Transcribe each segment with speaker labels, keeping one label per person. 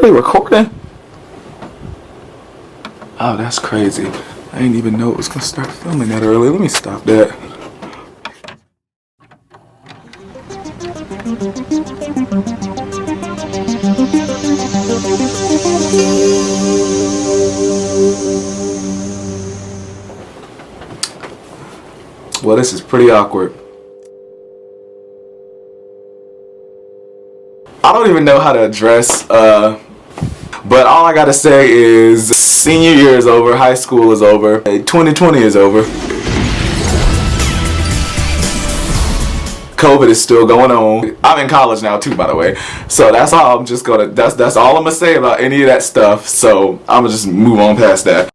Speaker 1: they recording? Oh, that's crazy. I didn't even know it was gonna start filming that early. Let me stop that. Well, this is pretty awkward. I don't even know how to address, but all I gotta say is senior year is over, high school is over, 2020 is over. COVID is still going on. I'm in college now too, by the way. So that's all I'm just gonna, that's all I'm gonna say about any of that stuff. So I'm gonna just move on past that.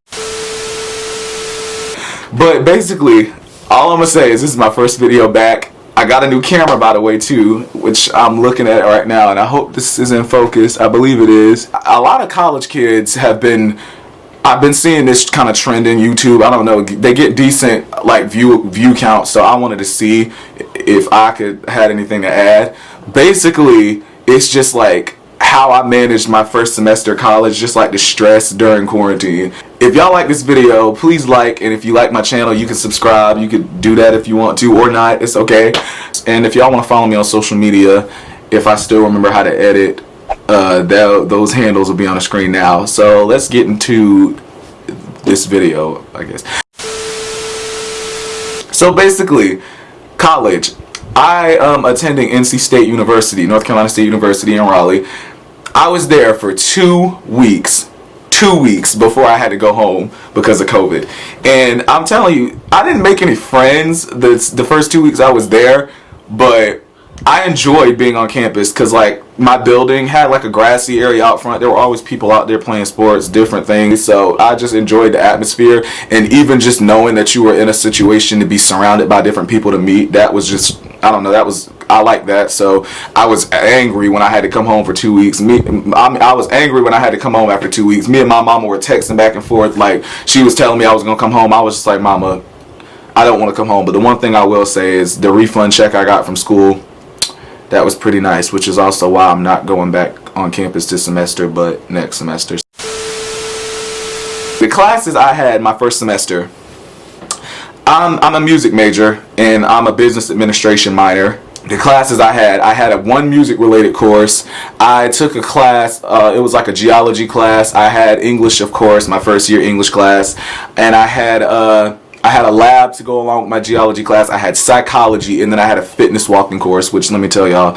Speaker 1: But basically, all I'm gonna say is this is my first video back. I got a new camera, by the way, too, which I'm looking at right now, and I hope this is in focus. I believe it is. A lot of college kids have been, I've been seeing this kind of trend in YouTube. I don't know, they get decent like view count, so I wanted to see if I could had anything to add. Basically, it's just like how I managed my first semester of college, just like the stress during quarantine. If y'all like this video, please like, and if you like my channel, you can subscribe. You could do that if you want to or not, it's okay. And if y'all want to follow me on social media, if I still remember how to edit, those handles will be on the screen now. So let's get into this video, I guess. So basically, college. I am attending NC State University, North Carolina State University in Raleigh. I was there for 2 weeks. 2 weeks before I had to go home because of COVID. And I'm telling you, I didn't make any friends the first 2 weeks I was there, but I enjoyed being on campus because like my building had like a grassy area out front. There were always people out there playing sports, different things. So I just enjoyed the atmosphere, and even just knowing that you were in a situation to be surrounded by different people to meet, that was just, I don't know, I like that. So I was angry when I had to come home for 2 weeks. I was angry when I had to come home after 2 weeks. Me and my mama were texting back and forth. Like, she was telling me I was going to come home. I was just like, Mama, I don't want to come home. But the one thing I will say is the refund check I got from school, that was pretty nice, which is also why I'm not going back on campus this semester, but next semester. The classes I had my first semester, I'm a music major, and I'm a business administration minor. The classes I had a one music related course. I took a class, it was like a geology class. I had English, of course, my first year English class, and I had a lab to go along with my geology class. I had psychology, and then I had a fitness walking course, which let me tell y'all,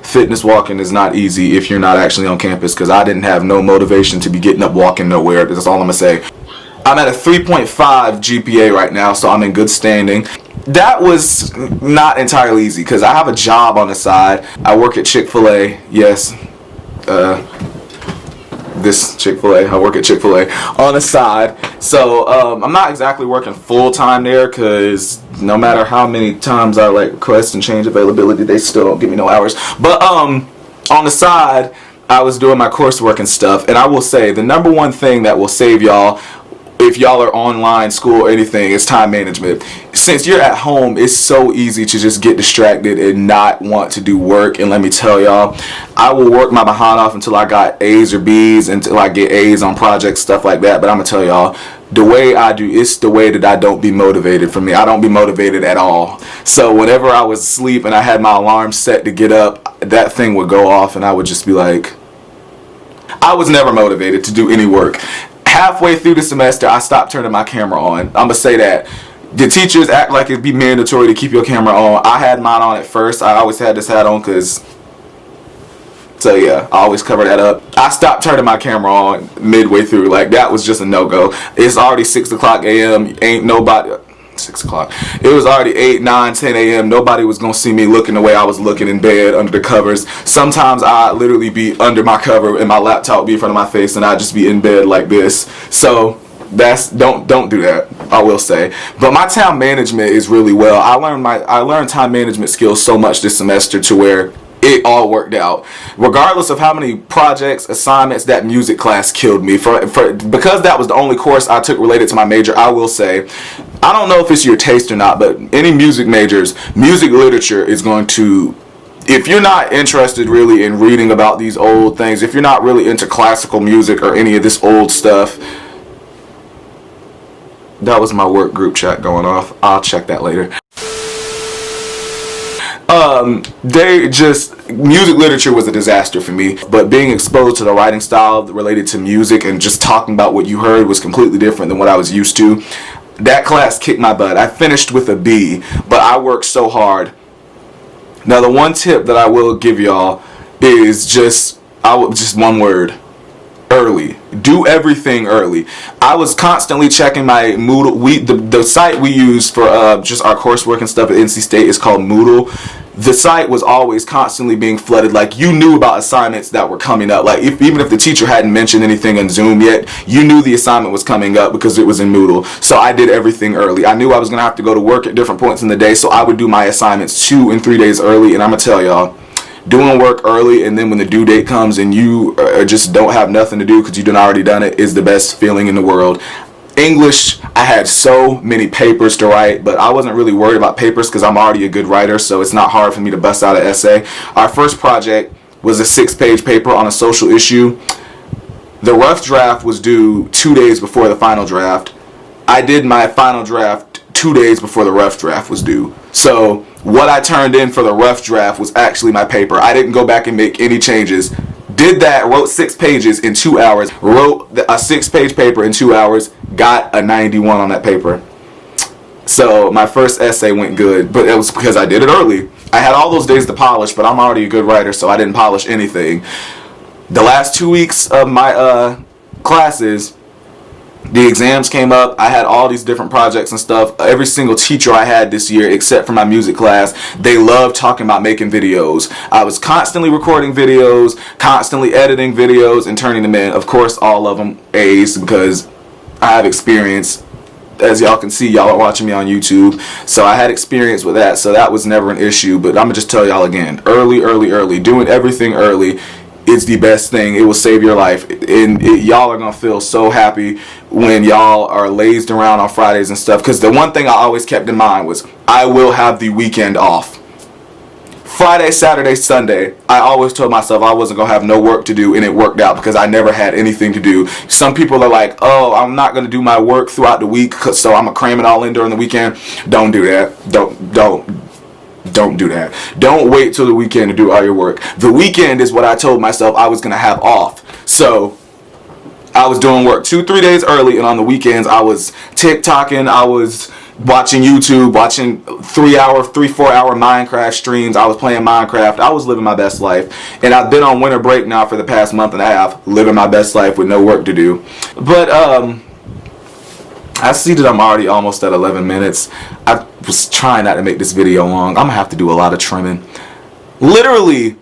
Speaker 1: fitness walking is not easy if you're not actually on campus, because I didn't have no motivation to be getting up walking nowhere. That's all I'm gonna say. I'm at a 3.5 GPA right now, so I'm in good standing. That was not entirely easy because I have a job on the side. I work at Chick-fil-A. Yes, this Chick-fil-A. I work at Chick-fil-A on the side. So I'm not exactly working full time there because no matter how many times I like request and change availability, they still don't give me no hours. But on the side, I was doing my coursework and stuff. And I will say the number one thing that will save y'all if y'all are online school or anything, it's time management. Since you're at home, it's so easy to just get distracted and not want to do work. And let me tell y'all, I will work my behind off until I got A's or B's, until I get A's on projects, stuff like that. But I'm gonna tell y'all, the way I do, it's the way that I don't be motivated. For me, I don't be motivated at all. So whenever I was asleep and I had my alarm set to get up, that thing would go off and I would just be like, I was never motivated to do any work. Halfway through the semester, I stopped turning my camera on. I'm gonna say that. The teachers act like it'd be mandatory to keep your camera on. I had mine on at first. I always had this hat on because, so yeah, I always cover that up. I stopped turning my camera on midway through. Like, that was just a no-go. It's already 6 o'clock a.m. Ain't nobody, 6 o'clock. It was already 8, 9, 10 a.m. Nobody was gonna see me looking the way I was looking in bed under the covers. Sometimes I'd literally be under my cover and my laptop would be in front of my face and I'd just be in bed like this. So that's, don't do that, I will say. But my time management is really well. I learned time management skills so much this semester to where it all worked out. Regardless of how many projects, assignments, that music class killed me. Because that was the only course I took related to my major, I will say, I don't know if it's your taste or not, but any music majors, music literature is going to if you're not interested really in reading about these old things, if you're not really into classical music or any of this old stuff, that was my work group chat going off. I'll check that later. Music literature was a disaster for me, but being exposed to the writing style related to music and just talking about what you heard was completely different than what I was used to. That class kicked my butt. I finished with a B, but I worked so hard. Now the one tip that I will give y'all is just one word: early. Do everything early. I was constantly checking my Moodle. The site we use for just our coursework and stuff at NC State is called Moodle. The site was always constantly being flooded. Like, you knew about assignments that were coming up. Like, even if the teacher hadn't mentioned anything in Zoom yet, you knew the assignment was coming up because it was in Moodle. So I did everything early. I knew I was going to have to go to work at different points in the day, so I would do my assignments 2 and 3 days early. And I'm going to tell y'all, doing work early and then when the due date comes and you just don't have nothing to do because you done already done it is the best feeling in the world. English, I had so many papers to write, but I wasn't really worried about papers because I'm already a good writer, so it's not hard for me to bust out an essay. Our first project was a 6-page paper on a social issue. The rough draft was due 2 days before the final draft. I did my final draft 2 days before the rough draft was due. So what I turned in for the rough draft was actually my paper. I didn't go back and make any changes. Did that, wrote 6 pages in 2 hours, wrote a 6-page paper in 2 hours, got a 91 on that paper. So my first essay went good, but it was because I did it early. I had all those days to polish, but I'm already a good writer, so I didn't polish anything. The last 2 weeks of my classes, the exams came up. I had all these different projects and stuff. Every single teacher I had this year, except for my music class, they loved talking about making videos. I was constantly recording videos, constantly editing videos, and turning them in. Of course, all of them A's because I have experience. As y'all can see, y'all are watching me on YouTube, so I had experience with that, so that was never an issue. But I'm gonna just tell y'all again, early, doing everything early is the best thing. It will save your life, and y'all are gonna feel so happy when y'all are lazed around on Fridays and stuff, because the one thing I always kept in mind was I will have the weekend off. Friday, Saturday, Sunday, I always told myself I wasn't gonna have no work to do, and it worked out because I never had anything to do. Some people are like, oh, I'm not gonna do my work throughout the week, so I'm gonna cram it all in during the weekend. Don't do that. Don't do that. Don't wait till the weekend to do all your work. The weekend is what I told myself I was going to have off. So I was doing work 2-3 days early, and on the weekends I was TikToking, I was watching YouTube, watching 3-4 hour Minecraft streams. I was playing Minecraft. I was living my best life. And I've been on winter break now for the past month and a half, living my best life with no work to do. But I see that I'm already almost at 11 minutes. I was trying not to make this video long. I'm gonna have to do a lot of trimming. Literally,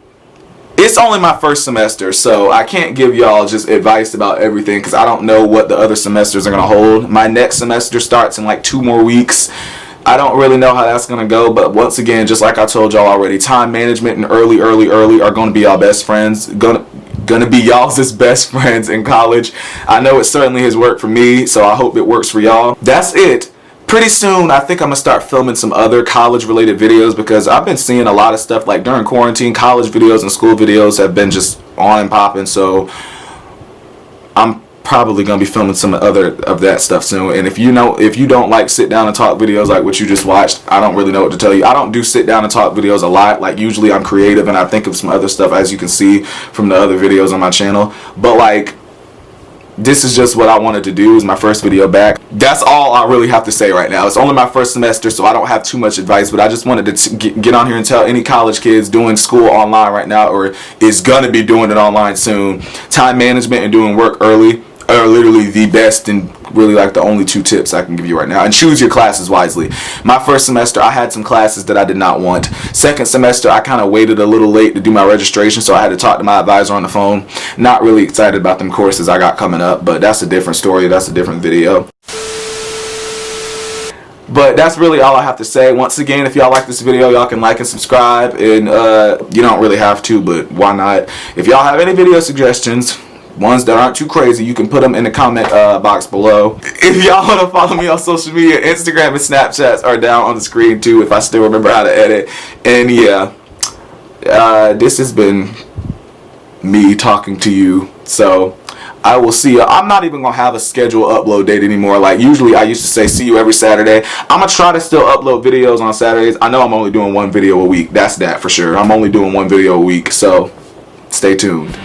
Speaker 1: it's only my first semester, so I can't give y'all just advice about everything because I don't know what the other semesters are gonna hold. My next semester starts in like 2 more weeks. I don't really know how that's gonna go, but once again, just like I told y'all already, time management and early are gonna be our best friends. Gonna be y'all's best friends in college. I know it certainly has worked for me, so I hope it works for y'all. That's it. Pretty soon, I think I'm gonna start filming some other college-related videos because I've been seeing a lot of stuff like during quarantine, college videos and school videos have been just on and popping, so I'm probably gonna be filming some other of that stuff soon. And if you don't like sit down and talk videos like what you just watched, I don't really know what to tell you. I don't do sit down and talk videos a lot. Like, usually I'm creative and I think of some other stuff, as you can see from the other videos on my channel. But like, this is just what I wanted to do. Is my first video back. That's all I really have to say right now. It's only my first semester, so I don't have too much advice, but I just wanted to get on here and tell any college kids doing school online right now or is gonna be doing it online soon, time management and doing work early are literally the best and really like the only 2 tips I can give you right now. And choose your classes wisely. My first semester, I had some classes that I did not want. Second semester, I kind of waited a little late to do my registration, so I had to talk to my advisor on the phone. Not really excited about them courses I got coming up, but that's a different story. That's a different video. But that's really all I have to say. Once again, if y'all like this video, y'all can like and subscribe. And you don't really have to, but why not? If y'all have any video suggestions, ones that aren't too crazy, you can put them in the comment box below. If y'all want to follow me on social media, Instagram and Snapchats are down on the screen too, if I still remember how to edit. And yeah, this has been me talking to you. So I will see you. I'm not even gonna have a scheduled upload date anymore. Like usually I used to say see you every Saturday. I'm gonna try to still upload videos on Saturdays. I know I'm only doing one video a week. That's that for sure. I'm only doing one video a week, so stay tuned.